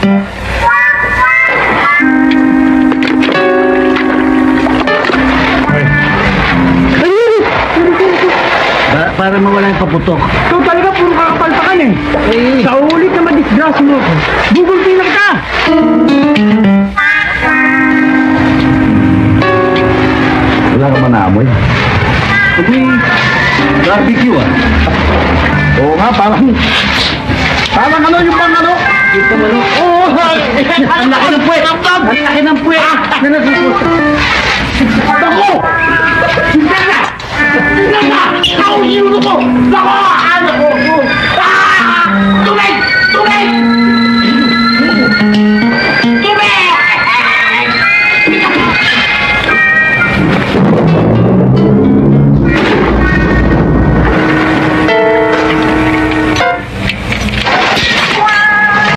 Para mawala yung paputok. Ito talaga puro kakapalpakan eh. Sa ulit na madisgrasya mo ko, gugulpi na kita! Wala ka man naamoy. May barbecue ah. Oo nga, parang ano yung pang ano? Ito ano? Oo! Ang laki ng puwet! Ang laki ng puwet! Na nasusunod. Ako! Hindi na! Hindi na! Ako yung ulo ko! Ako! Ano ko? Ah! Tubig! Tubig!